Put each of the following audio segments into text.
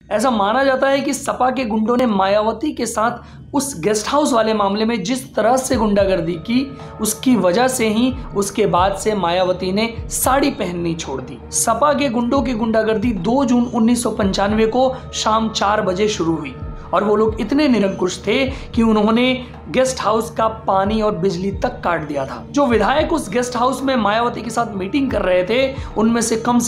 ऐसा माना जाता है कि सपा के गुंडों ने मायावती के साथ उस गेस्ट हाउस वाले मामले में जिस तरह से गुंडागर्दी की, उसकी वजह से ही उसके बाद से मायावती ने साड़ी पहननी छोड़ दी। सपा के गुंडों की गुंडागर्दी 2 जून 1995 को शाम 4 बजे शुरू हुई और वो लोग इतने निरंकुश थे कि उन्होंने गेस्ट हाउस का पानी और बिजली तक काट दिया था। जो विधायक उस गेस्ट हाउस में मायावती के साथ मीटिंग कर रहे थे, उनमें से कम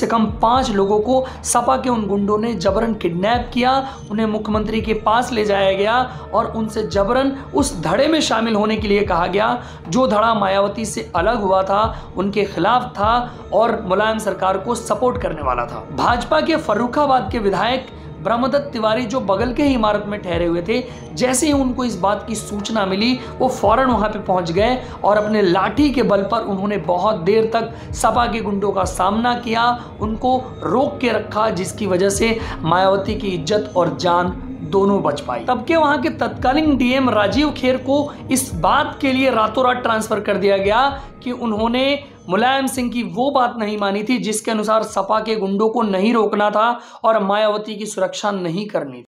5 लोगों को सपा के उन गुंडों ने जबरन किडनैप किया, उन्हें मुख्यमंत्री के पास ले जाया गया और उनसे जबरन उस धड़े में शामिल होने के लिए कहा गया जो धड़ा मायावती से अलग हुआ था, उनके खिलाफ था और मुलायम सरकार को सपोर्ट करने वाला था। भाजपा के फर्रुखाबाद के विधायक ब्रह्मदत्त तिवारी जो बगल के ही इमारत में ठहरे हुए थे, जैसे ही उनको इस बात की सूचना मिली वो फौरन वहां पे पहुंच गए और अपने लाठी के बल पर उन्होंने बहुत देर तक सपा के गुंडों का सामना किया, उनको रोक के रखा, जिसकी वजह से मायावती की इज्जत और जान दोनों बच पाई। तब के वहां के तत्कालीन डीएम राजीव खेर को इस बात के लिए रातों रात ट्रांसफर कर दिया गया कि उन्होंने मुलायम सिंह की वो बात नहीं मानी थी जिसके अनुसार सपा के गुंडों को नहीं रोकना था और मायावती की सुरक्षा नहीं करनी थी।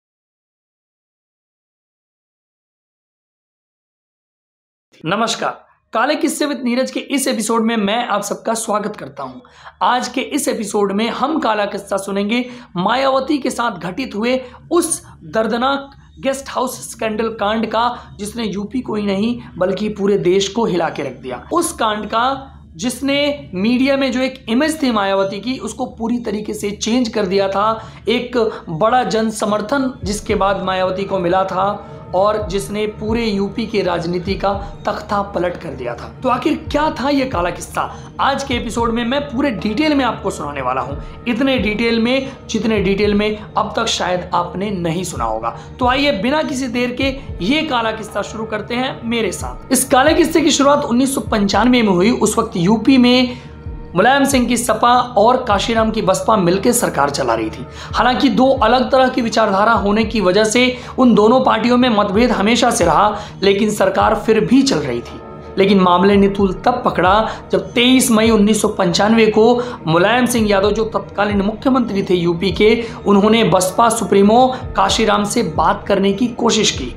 नमस्कार, काले किस्से विद नीरज के इस एपिसोड में मैं आप सबका स्वागत करता हूं। आज के इस एपिसोड में हम काला किस्सा सुनेंगे मायावती के साथ घटित हुए उस दर्दनाक गेस्ट हाउस स्कैंडल कांड का, जिसने यूपी को ही नहीं बल्कि पूरे देश को हिला के रख दिया। उस कांड का जिसने मीडिया में जो एक इमेज थी मायावती की, उसको पूरी तरीके से चेंज कर दिया था। एक बड़ा जन समर्थन जिसके बाद मायावती को मिला था और जिसने पूरे यूपी के राजनीति का तख्ता पलट कर दिया था। तो आखिर क्या था ये काला किस्सा? आज के एपिसोड में मैं पूरे डिटेल में आपको सुनाने वाला हूं, इतने डिटेल में जितने डिटेल में अब तक शायद आपने नहीं सुना होगा। तो आइए बिना किसी देर के ये काला किस्सा शुरू करते हैं मेरे साथ। इस काले किस्से की शुरुआत 1995 में हुई। उस वक्त यूपी में मुलायम सिंह की सपा और काशीराम की बसपा मिलकर सरकार चला रही थी। हालांकि 2 अलग तरह की विचारधारा होने की वजह से उन दोनों पार्टियों में मतभेद हमेशा से रहा, लेकिन सरकार फिर भी चल रही थी। लेकिन मामले ने तूल तब पकड़ा जब 23 मई 1995 को मुलायम सिंह यादव जो तत्कालीन मुख्यमंत्री थे यूपी के, उन्होंने बसपा सुप्रीमो काशीराम से बात करने की कोशिश की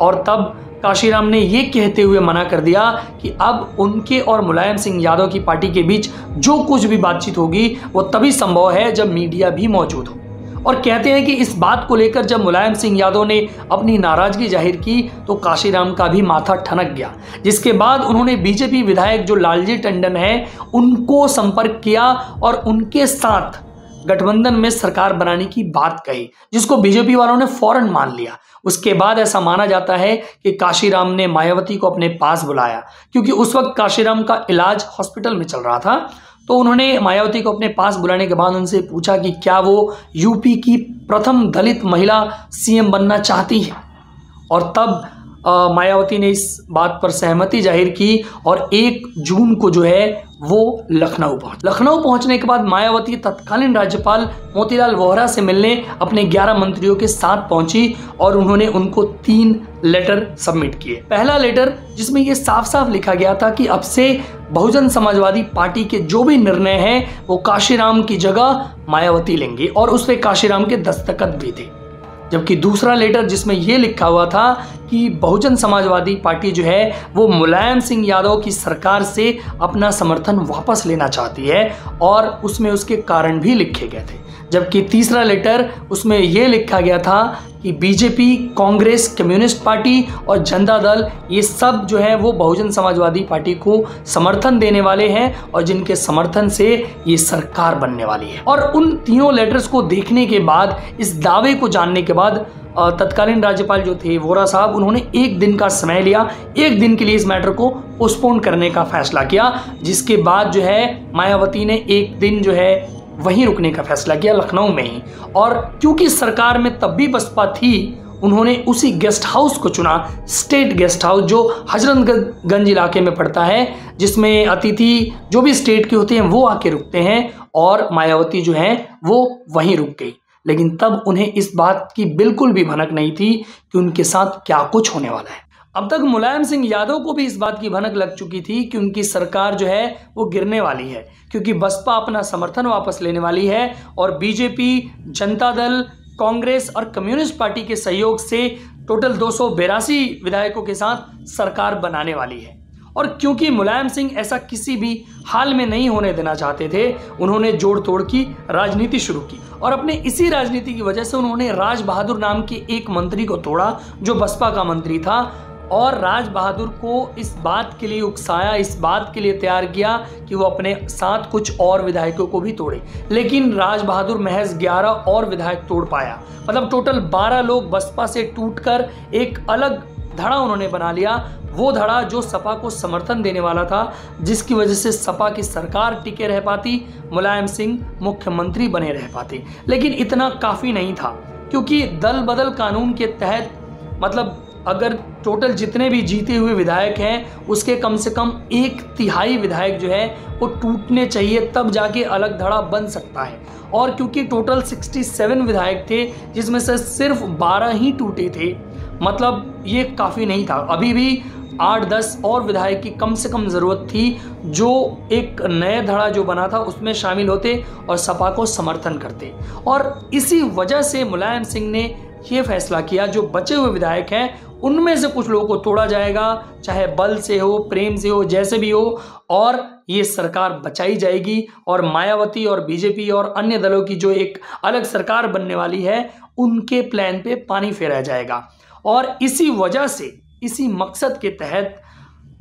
और तब काशीराम ने यह कहते हुए मना कर दिया कि अब उनके और मुलायम सिंह यादव की पार्टी के बीच जो कुछ भी बातचीत होगी वो तभी संभव है जब मीडिया भी मौजूद हो। और कहते हैं कि इस बात को लेकर जब मुलायम सिंह यादव ने अपनी नाराजगी जाहिर की तो काशीराम का भी माथा ठनक गया, जिसके बाद उन्होंने बीजेपी विधायक जो लालजी टंडन है उनको संपर्क किया और उनके साथ गठबंधन में सरकार बनाने की बात कही, जिसको बीजेपी वालों ने फौरन मान लिया। उसके बाद ऐसा माना जाता है कि काशीराम ने मायावती को अपने पास बुलाया, क्योंकि उस वक्त काशीराम का इलाज हॉस्पिटल में चल रहा था। तो उन्होंने मायावती को अपने पास बुलाने के बाद उनसे पूछा कि क्या वो यूपी की प्रथम दलित महिला सीएम बनना चाहती है, और तब मायावती ने इस बात पर सहमति जाहिर की और 1 जून को जो है वो लखनऊ पहुंचने के बाद मायावती तत्कालीन राज्यपाल मोतीलाल वोहरा से मिलने अपने 11 मंत्रियों के साथ पहुंची और उन्होंने उनको 3 लेटर सबमिट किए। पहला लेटर जिसमें ये साफ साफ लिखा गया था कि अब से बहुजन समाजवादी पार्टी के जो भी निर्णय हैं वो काशीराम की जगह मायावती लेंगे, और उस पर काशीराम के दस्तखत भी थे। जबकि दूसरा लेटर जिसमें यह लिखा हुआ था कि बहुजन समाजवादी पार्टी जो है वो मुलायम सिंह यादव की सरकार से अपना समर्थन वापस लेना चाहती है, और उसमें उसके कारण भी लिखे गए थे। जबकि तीसरा लेटर उसमें यह लिखा गया था कि बीजेपी, कांग्रेस, कम्युनिस्ट पार्टी और जनता दल ये सब जो है वो बहुजन समाजवादी पार्टी को समर्थन देने वाले हैं और जिनके समर्थन से ये सरकार बनने वाली है। और उन तीनों लेटर्स को देखने के बाद, इस दावे को जानने के बाद तत्कालीन राज्यपाल जो थे वोहरा साहब, उन्होंने 1 दिन का समय लिया, 1 दिन के लिए इस मैटर को पोस्टपोन करने का फैसला किया, जिसके बाद जो है मायावती ने 1 दिन जो है वहीं रुकने का फैसला किया लखनऊ में ही। और क्योंकि सरकार में तब भी बसपा थी, उन्होंने उसी गेस्ट हाउस को चुना, स्टेट गेस्ट हाउस जो हजरतगंज इलाके में पड़ता है, जिसमें अतिथि जो भी स्टेट के होते हैं वो आके रुकते हैं, और मायावती जो है वो वहीं रुक गई। लेकिन तब उन्हें इस बात की बिल्कुल भी भनक नहीं थी कि उनके साथ क्या कुछ होने वाला है। अब तक मुलायम सिंह यादव को भी इस बात की भनक लग चुकी थी कि उनकी सरकार जो है वो गिरने वाली है, क्योंकि बसपा अपना समर्थन वापस लेने वाली है और बीजेपी, जनता दल, कांग्रेस और कम्युनिस्ट पार्टी के सहयोग से टोटल 282 विधायकों के साथ सरकार बनाने वाली है। और क्योंकि मुलायम सिंह ऐसा किसी भी हाल में नहीं होने देना चाहते थे, उन्होंने जोड़ तोड़ की राजनीति शुरू की और अपने इसी राजनीति की वजह से उन्होंने राज बहादुर नाम के एक मंत्री को तोड़ा जो बसपा का मंत्री था, और राज बहादुर को इस बात के लिए उकसाया, इस बात के लिए तैयार किया कि वो अपने साथ कुछ और विधायकों को भी तोड़े। लेकिन राज बहादुर महज 11 और विधायक तोड़ पाया। मतलब टोटल 12 लोग बसपा से टूटकर एक अलग धड़ा उन्होंने बना लिया, वो धड़ा जो सपा को समर्थन देने वाला था, जिसकी वजह से सपा की सरकार टिके रह पाती, मुलायम सिंह मुख्यमंत्री बने रह पाते। लेकिन इतना काफ़ी नहीं था, क्योंकि दल बदल कानून के तहत मतलब अगर टोटल जितने भी जीते हुए विधायक हैं उसके कम से कम 1/3 विधायक जो है वो टूटने चाहिए, तब जाके अलग धड़ा बन सकता है। और क्योंकि टोटल 67 विधायक थे जिसमें से सिर्फ 12 ही टूटे थे, मतलब ये काफ़ी नहीं था। अभी भी 8-10 और विधायक की कम से कम ज़रूरत थी जो एक नए धड़ा जो बना था उसमें शामिल होते और सपा को समर्थन करते। और इसी वजह से मुलायम सिंह ने ये फैसला किया जो बचे हुए विधायक हैं उनमें से कुछ लोगों को तोड़ा जाएगा, चाहे बल से हो, प्रेम से हो, जैसे भी हो, और ये सरकार बचाई जाएगी और मायावती और बीजेपी और अन्य दलों की जो एक अलग सरकार बनने वाली है उनके प्लान पे पानी फेरा जाएगा। और इसी वजह से, इसी मकसद के तहत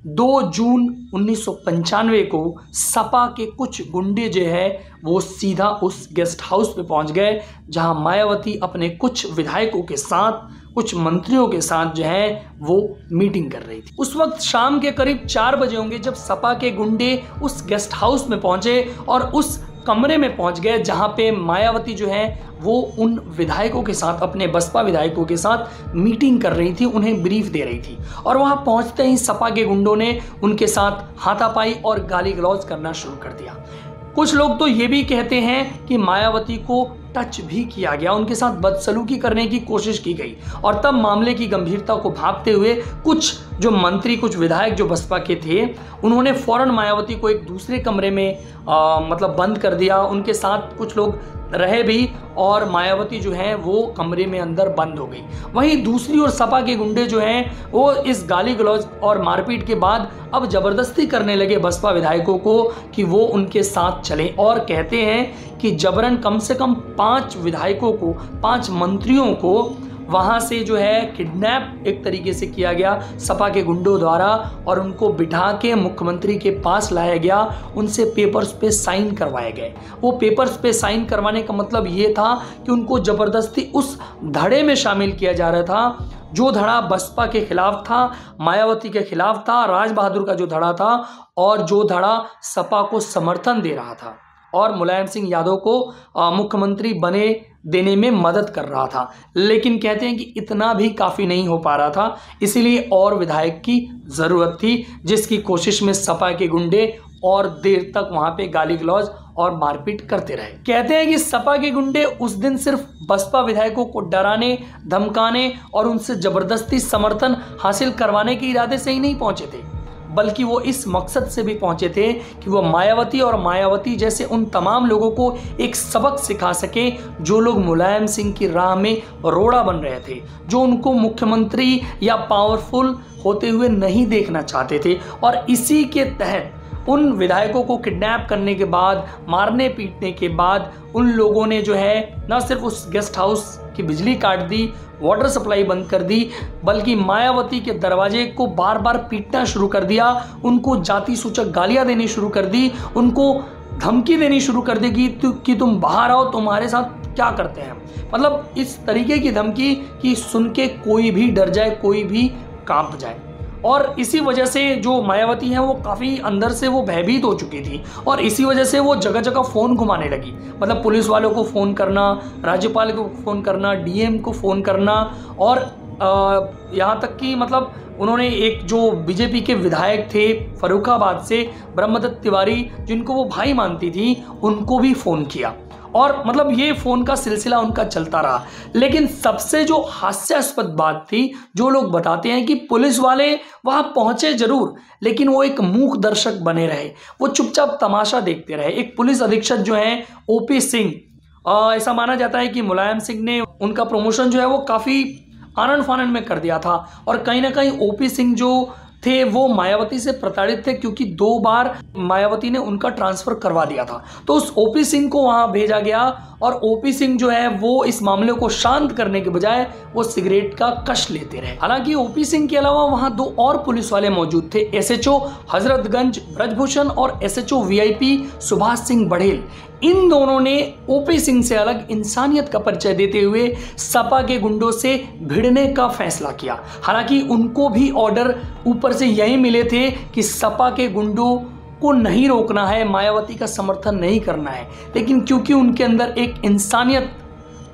2 जून 1995 को सपा के कुछ गुंडे जो है वो सीधा उस गेस्ट हाउस पे पहुंच गए जहां मायावती अपने कुछ विधायकों के साथ, कुछ मंत्रियों के साथ जो है वो मीटिंग कर रही थी। उस वक्त शाम के करीब 4 बजे होंगे जब सपा के गुंडे उस गेस्ट हाउस में पहुंचे और उस कमरे में पहुंच गए जहां पे मायावती जो है वो उन विधायकों के साथ, अपने बसपा विधायकों के साथ मीटिंग कर रही थी, उन्हें ब्रीफ दे रही थी। और वहां पहुंचते ही सपा के गुंडों ने उनके साथ हाथापाई और गाली गलौज करना शुरू कर दिया। कुछ लोग तो ये भी कहते हैं कि मायावती को टच भी किया गया, उनके साथ बदसलूकी करने की कोशिश की गई। और तब मामले की गंभीरता को भांपते हुए कुछ जो मंत्री, कुछ विधायक जो बसपा के थे, उन्होंने फौरन मायावती को एक दूसरे कमरे में मतलब बंद कर दिया। उनके साथ कुछ लोग रहे भी और मायावती जो है वो कमरे में अंदर बंद हो गई। वहीं दूसरी ओर सपा के गुंडे जो हैं वो इस गाली गलौज और मारपीट के बाद अब जबरदस्ती करने लगे बसपा विधायकों को कि वो उनके साथ चलें, और कहते हैं कि जबरन कम से कम 5 विधायकों को, 5 मंत्रियों को वहाँ से जो है किडनैप एक तरीके से किया गया सपा के गुंडों द्वारा और उनको बिठा के मुख्यमंत्री के पास लाया गया। उनसे पेपर्स पे साइन करवाए गए। वो पेपर्स पे साइन करवाने का मतलब ये था कि उनको ज़बरदस्ती उस धड़े में शामिल किया जा रहा था जो धड़ा बसपा के खिलाफ था, मायावती के खिलाफ था, राज बहादुर का जो धड़ा था और जो धड़ा सपा को समर्थन दे रहा था और मुलायम सिंह यादव को मुख्यमंत्री बने देने में मदद कर रहा था। लेकिन कहते हैं कि इतना भी काफ़ी नहीं हो पा रहा था, इसीलिए और विधायक की ज़रूरत थी, जिसकी कोशिश में सपा के गुंडे और देर तक वहाँ पे गाली गलौज और मारपीट करते रहे। कहते हैं कि सपा के गुंडे उस दिन सिर्फ बसपा विधायकों को डराने, धमकाने और उनसे ज़बरदस्ती समर्थन हासिल करवाने के इरादे से ही नहीं पहुँचे थे, बल्कि वो इस मकसद से भी पहुंचे थे कि वो मायावती और मायावती जैसे उन तमाम लोगों को एक सबक सिखा सके जो लोग मुलायम सिंह की राह में रोड़ा बन रहे थे, जो उनको मुख्यमंत्री या पावरफुल होते हुए नहीं देखना चाहते थे। और इसी के तहत उन विधायकों को किडनैप करने के बाद, मारने पीटने के बाद उन लोगों ने जो है न सिर्फ उस गेस्ट हाउस की बिजली काट दी, वाटर सप्लाई बंद कर दी, बल्कि मायावती के दरवाजे को बार बार पीटना शुरू कर दिया, उनको जाति सूचक गालियां देनी शुरू कर दी, उनको धमकी देनी शुरू कर दी कि तुम बाहर आओ, तुम्हारे साथ क्या करते हैं। मतलब इस तरीके की धमकी कि सुन के कोई भी डर जाए, कोई भी कांप जाए। और इसी वजह से जो मायावती हैं वो काफ़ी अंदर से वो भयभीत हो चुकी थी और इसी वजह से वो जगह जगह फ़ोन घुमाने लगी। मतलब पुलिस वालों को फ़ोन करना, राज्यपाल को फ़ोन करना, डीएम को फ़ोन करना और यहाँ तक कि मतलब उन्होंने एक जो बीजेपी के विधायक थे फर्रुखाबाद से, ब्रह्मदत्त तिवारी, जिनको वो भाई मानती थी, उनको भी फ़ोन किया और मतलब ये फ़ोन का सिलसिला उनका चलता रहा। लेकिन सबसे जो हास्यास्पद बात थी, जो लोग बताते हैं कि पुलिस वाले वहाँ पहुँचे जरूर लेकिन वो एक मूक दर्शक बने रहे, वो चुपचाप तमाशा देखते रहे। एक पुलिस अधीक्षक जो हैं ओपी सिंह, ऐसा माना जाता है कि मुलायम सिंह ने उनका प्रमोशन जो है वो काफ़ी आनन फानन में कर दिया था। और कहीं ना कहीं ओपी सिंह जो थे वो मायावती से प्रताड़ित थे, क्योंकि 2 बार मायावती ने उनका ट्रांसफर करवा दिया था। तो उस ओपी सिंह को वहां भेजा गया और ओपी सिंह जो है वो इस मामले को शांत करने के बजाय वो सिगरेट का कश लेते रहे। हालांकि ओपी सिंह के अलावा वहां 2 और पुलिस वाले मौजूद थे, एसएचओ हजरतगंज ब्रजभूषण और एसएचओ वीआईपी सुभाष सिंह बड़ेल। इन दोनों ने ओपी सिंह से अलग इंसानियत का परिचय देते हुए सपा के गुंडों से भिड़ने का फैसला किया। हालांकि उनको भी ऑर्डर ऊपर से यही मिले थे कि सपा के गुंडों को नहीं रोकना है, मायावती का समर्थन नहीं करना है, लेकिन क्योंकि उनके अंदर एक इंसानियत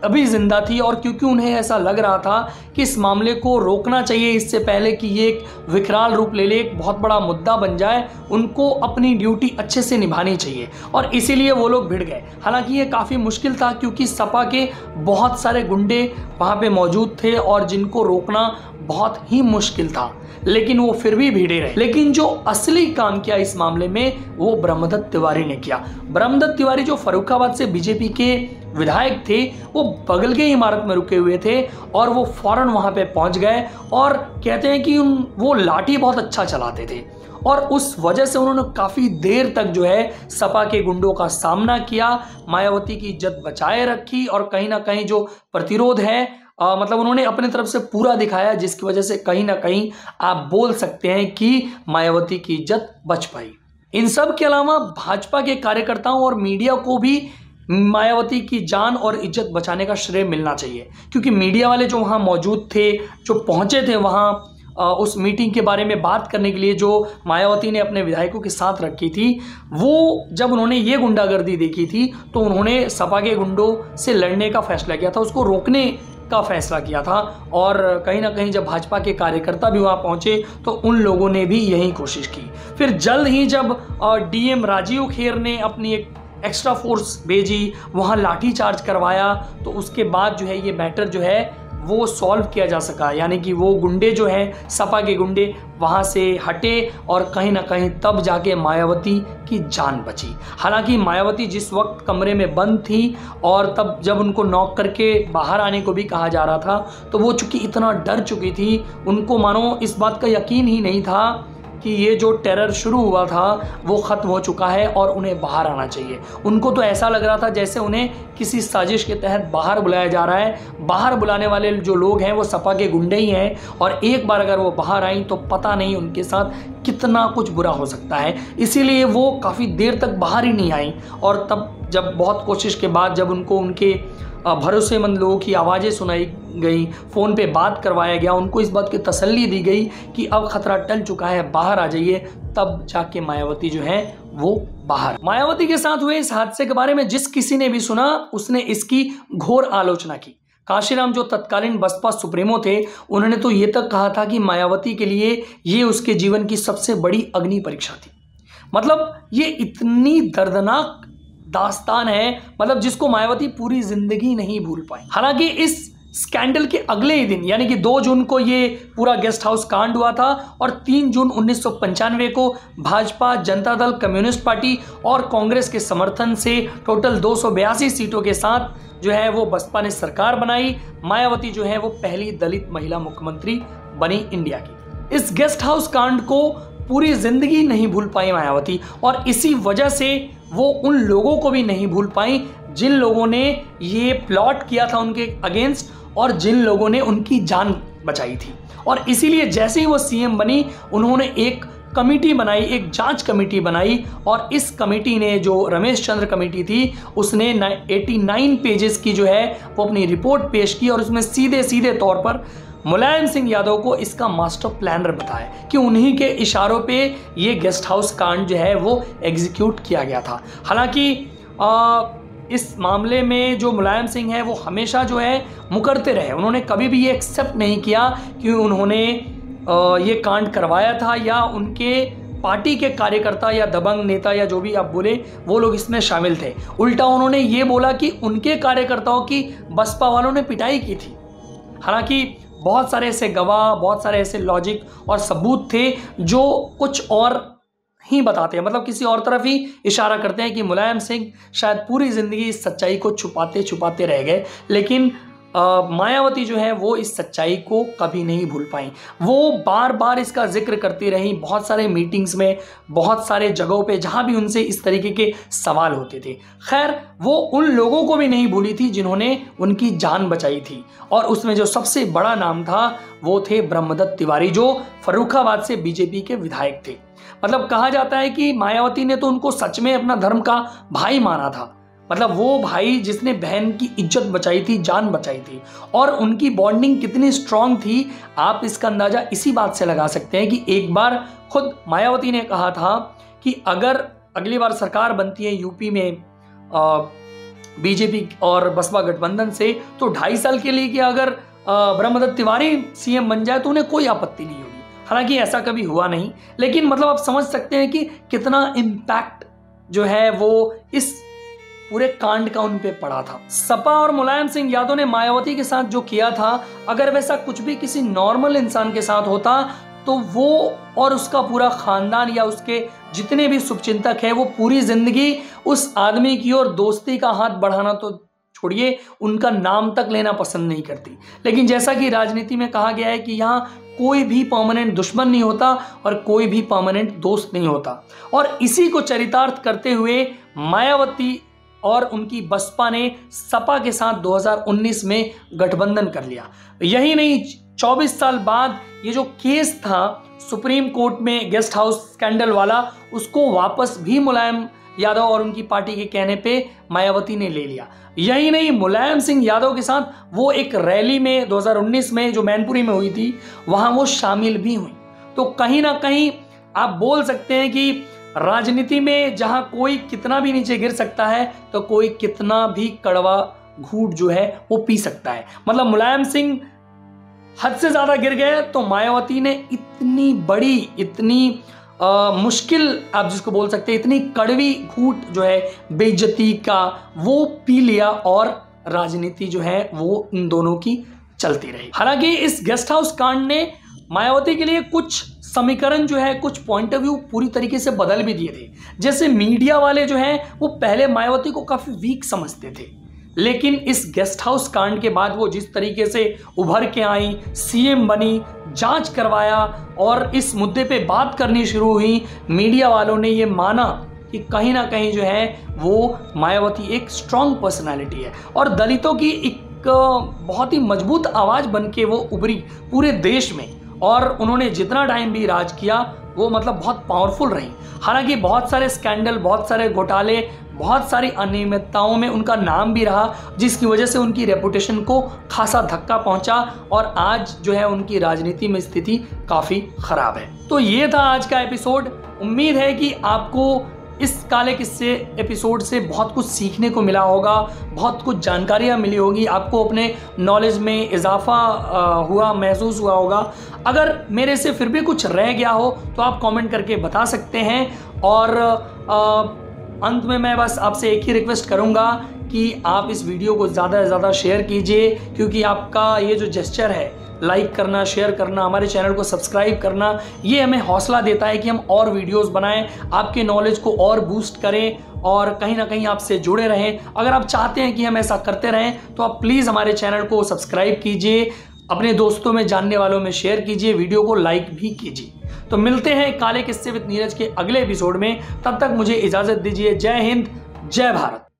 अभी जिंदा थी और क्योंकि उन्हें ऐसा लग रहा था कि इस मामले को रोकना चाहिए इससे पहले कि ये एक विकराल रूप ले ले, एक बहुत बड़ा मुद्दा बन जाए, उनको अपनी ड्यूटी अच्छे से निभानी चाहिए और इसीलिए वो लोग भिड़ गए। हालांकि ये काफ़ी मुश्किल था क्योंकि सपा के बहुत सारे गुंडे वहाँ पे मौजूद थे और जिनको रोकना बहुत ही मुश्किल था, लेकिन वो फिर भी भिड़े रहे। लेकिन जो असली काम किया इस मामले में वो ब्रह्मदत्त तिवारी ने किया। ब्रह्मदत्त तिवारी जो फर्रुखाबाद से बीजेपी के विधायक थे, वो बगल के इमारत में रुके हुए थे और वो फौरन वहां पे पहुंच गए और कहते हैं कि वो लाठी बहुत अच्छा चलाते थे और उस वजह से उन्होंने काफ़ी देर तक जो है सपा के गुंडों का सामना किया, मायावती की इज्जत बचाए रखी और कहीं ना कहीं जो प्रतिरोध है मतलब उन्होंने अपने तरफ से पूरा दिखाया, जिसकी वजह से कहीं ना कहीं आप बोल सकते हैं कि मायावती की इज्जत बच पाई। इन सब के अलावा भाजपा के कार्यकर्ताओं और मीडिया को भी मायावती की जान और इज्जत बचाने का श्रेय मिलना चाहिए, क्योंकि मीडिया वाले जो वहाँ मौजूद थे, जो पहुँचे थे वहाँ उस मीटिंग के बारे में बात करने के लिए जो मायावती ने अपने विधायकों के साथ रखी थी, वो जब उन्होंने ये गुंडागर्दी देखी थी तो उन्होंने सपा के गुंडों से लड़ने का फैसला किया था, उसको रोकने का फैसला किया था। और कहीं ना कहीं जब भाजपा के कार्यकर्ता भी वहाँ पहुँचे तो उन लोगों ने भी यही कोशिश की। फिर जल्द ही जब डीएम राजीव खेर ने अपनी एक एक्स्ट्रा फोर्स भेजी, वहाँ लाठी चार्ज करवाया, तो उसके बाद जो है ये मैटर जो है वो सॉल्व किया जा सका, यानी कि वो गुंडे जो हैं सपा के गुंडे वहाँ से हटे और कहीं ना कहीं तब जाके मायावती की जान बची। हालांकि मायावती जिस वक्त कमरे में बंद थी और तब जब उनको नॉक करके बाहर आने को भी कहा जा रहा था, तो वो चूंकि इतना डर चुकी थी, उनको मानो इस बात का यकीन ही नहीं था कि ये जो टेरर शुरू हुआ था वो ख़त्म हो चुका है और उन्हें बाहर आना चाहिए। उनको तो ऐसा लग रहा था जैसे उन्हें किसी साजिश के तहत बाहर बुलाया जा रहा है। बाहर बुलाने वाले जो लोग हैं वो सपा के गुंडे ही हैं और एक बार अगर वो बाहर आई तो पता नहीं उनके साथ कितना कुछ बुरा हो सकता है। इसीलिए वो काफ़ी देर तक बाहर ही नहीं आई और तब जब बहुत कोशिश के बाद जब उनको उनके भरोसेमंद लोगों की आवाज़ें सुनाई गई, फ़ोन पे बात करवाया गया, उनको इस बात की तसल्ली दी गई कि अब खतरा टल चुका है, बाहर आ जाइए, तब जाके मायावती जो है वो बाहर। मायावती के साथ हुए इस हादसे के बारे में जिस किसी ने भी सुना उसने इसकी घोर आलोचना की। काशीराम जो तत्कालीन बसपा सुप्रीमो थे, उन्होंने तो ये तक कहा था कि मायावती के लिए ये उसके जीवन की सबसे बड़ी अग्नि परीक्षा थी। मतलब ये इतनी दर्दनाक दास्तान है, मतलब जिसको मायावती पूरी जिंदगी नहीं भूल पाई। हालांकि इस स्कैंडल के अगले ही दिन यानी कि 2 जून को ये पूरा गेस्ट हाउस कांड हुआ था और 3 जून 1995 को भाजपा, जनता दल, कम्युनिस्ट पार्टी और कांग्रेस के समर्थन से टोटल 282 सीटों के साथ जो है वो बसपा ने सरकार बनाई। मायावती जो है वो पहली दलित महिला मुख्यमंत्री बनी इंडिया की। इस गेस्ट हाउस कांड को पूरी जिंदगी नहीं भूल पाई मायावती और इसी वजह से वो उन लोगों को भी नहीं भूल पाई जिन लोगों ने ये प्लॉट किया था उनके अगेंस्ट और जिन लोगों ने उनकी जान बचाई थी। और इसीलिए जैसे ही वो सीएम बनी उन्होंने एक कमेटी बनाई, एक जांच कमेटी बनाई और इस कमेटी ने जो रमेश चंद्र कमेटी थी उसने 89 पेजेस की जो है वो अपनी रिपोर्ट पेश की और उसमें सीधे सीधे तौर पर मुलायम सिंह यादव को इसका मास्टर प्लानर बताया कि उन्हीं के इशारों पे ये गेस्ट हाउस कांड जो है वो एग्जीक्यूट किया गया था। हालांकि इस मामले में जो मुलायम सिंह है वो हमेशा जो है मुकरते रहे, उन्होंने कभी भी ये एक्सेप्ट नहीं किया कि उन्होंने ये कांड करवाया था या उनके पार्टी के कार्यकर्ता या दबंग नेता या जो भी आप बोले वो लोग इसमें शामिल थे। उल्टा उन्होंने ये बोला कि उनके कार्यकर्ताओं की बसपा वालों ने पिटाई की थी। हालांकि बहुत सारे ऐसे गवाह, बहुत सारे ऐसे लॉजिक और सबूत थे जो कुछ और ही बताते हैं, मतलब किसी और तरफ ही इशारा करते हैं कि मुलायम सिंह शायद पूरी ज़िंदगी इस सच्चाई को छुपाते छुपाते रह गए, लेकिन मायावती जो है वो इस सच्चाई को कभी नहीं भूल पाई। वो बार बार इसका जिक्र करती रही, बहुत सारे मीटिंग्स में, बहुत सारे जगहों पे जहाँ भी उनसे इस तरीके के सवाल होते थे। खैर, वो उन लोगों को भी नहीं भूली थी जिन्होंने उनकी जान बचाई थी, और उसमें जो सबसे बड़ा नाम था वो थे ब्रह्मदत्त तिवारी, जो फर्रुखाबाद से बीजेपी के विधायक थे। मतलब कहा जाता है कि मायावती ने तो उनको सच में अपना धर्म का भाई माना था, मतलब वो भाई जिसने बहन की इज्जत बचाई थी, जान बचाई थी, और उनकी बॉन्डिंग कितनी स्ट्रांग थी आप इसका अंदाजा इसी बात से लगा सकते हैं कि एक बार खुद मायावती ने कहा था कि अगर अगली बार सरकार बनती है यूपी में बीजेपी और बसपा गठबंधन से, तो 2.5 साल के लिए कि अगर ब्रह्मदत्त तिवारी सीएम बन जाए तो उन्हें कोई आपत्ति नहीं होगी। हालांकि ऐसा कभी हुआ नहीं, लेकिन मतलब आप समझ सकते हैं कि कितना इम्पैक्ट जो है वो इस पूरे कांड का उन पे पड़ा था। सपा और मुलायम सिंह यादव ने मायावती के साथ जो किया था, अगर वैसा कुछ भी किसी नॉर्मल इंसान के साथ होता तो वो और उसका पूरा खानदान या उसके जितने भी शुभचिंतक हैं वो पूरी जिंदगी उस आदमी की ओर दोस्ती का हाथ बढ़ाना तो छोड़िए, उनका नाम तक लेना पसंद नहीं करती। लेकिन जैसा कि राजनीति में कहा गया है कि यहाँ कोई भी परमानेंट दुश्मन नहीं होता और कोई भी परमानेंट दोस्त नहीं होता, और इसी को चरितार्थ करते हुए मायावती और उनकी बसपा ने सपा के साथ 2019 में गठबंधन कर लिया। यही नहीं, 24 साल बाद ये जो केस था सुप्रीम कोर्ट में गेस्ट हाउस स्कैंडल वाला, उसको वापस भी मुलायम यादव और उनकी पार्टी के कहने पे मायावती ने ले लिया। यही नहीं, मुलायम सिंह यादव के साथ वो एक रैली में 2019 में जो मैनपुरी में हुई थी, वहां वो शामिल भी हुई। तो कहीं ना कहीं आप बोल सकते हैं कि राजनीति में जहां कोई कितना भी नीचे गिर सकता है तो कोई कितना भी कड़वा घूंट जो है वो पी सकता है। मतलब मुलायम सिंह हद से ज्यादा गिर गए तो मायावती ने इतनी बड़ी, इतनी मुश्किल आप जिसको बोल सकते हैं, इतनी कड़वी घूंट जो है बेइज्जती का वो पी लिया, और राजनीति जो है वो इन दोनों की चलती रही। हालांकि इस गेस्ट हाउस कांड ने मायावती के लिए कुछ समीकरण जो है, कुछ पॉइंट ऑफ व्यू पूरी तरीके से बदल भी दिए थे। जैसे मीडिया वाले जो हैं वो पहले मायावती को काफी वीक समझते थे, लेकिन इस गेस्ट हाउस कांड के बाद वो जिस तरीके से उभर के आई, सीएम बनी, जांच करवाया और इस मुद्दे पे बात करनी शुरू हुई, मीडिया वालों ने ये माना कि कहीं ना कहीं जो है वो मायावती एक स्ट्रांग पर्सनालिटी है और दलितों की एक बहुत ही मजबूत आवाज बन के वो उभरी पूरे देश में, और उन्होंने जितना टाइम भी राज किया वो मतलब बहुत पावरफुल रही। हालांकि बहुत सारे स्कैंडल, बहुत सारे घोटाले, बहुत सारी अनियमितताओं में उनका नाम भी रहा, जिसकी वजह से उनकी रेपुटेशन को खासा धक्का पहुंचा और आज जो है उनकी राजनीति में स्थिति काफ़ी खराब है। तो ये था आज का एपिसोड। उम्मीद है कि आपको इस काले किस्से एपिसोड से बहुत कुछ सीखने को मिला होगा, बहुत कुछ जानकारियाँ मिली होगी, आपको अपने नॉलेज में इजाफा हुआ, महसूस हुआ होगा। अगर मेरे से फिर भी कुछ रह गया हो तो आप कमेंट करके बता सकते हैं। और अंत में मैं बस आपसे एक ही रिक्वेस्ट करूँगा कि आप इस वीडियो को ज़्यादा से ज़्यादा शेयर कीजिए, क्योंकि आपका ये जो जेस्चर है, लाइक करना, शेयर करना, हमारे चैनल को सब्सक्राइब करना, ये हमें हौसला देता है कि हम और वीडियोस बनाएं, आपके नॉलेज को और बूस्ट करें और कहीं ना कहीं आपसे जुड़े रहें। अगर आप चाहते हैं कि हम ऐसा करते रहें तो आप प्लीज़ हमारे चैनल को सब्सक्राइब कीजिए, अपने दोस्तों में, जानने वालों में शेयर कीजिए, वीडियो को लाइक भी कीजिए। तो मिलते हैं काले किस्से विद नीरज के अगले एपिसोड में, तब तक मुझे इजाज़त दीजिए। जय हिंद, जय भारत।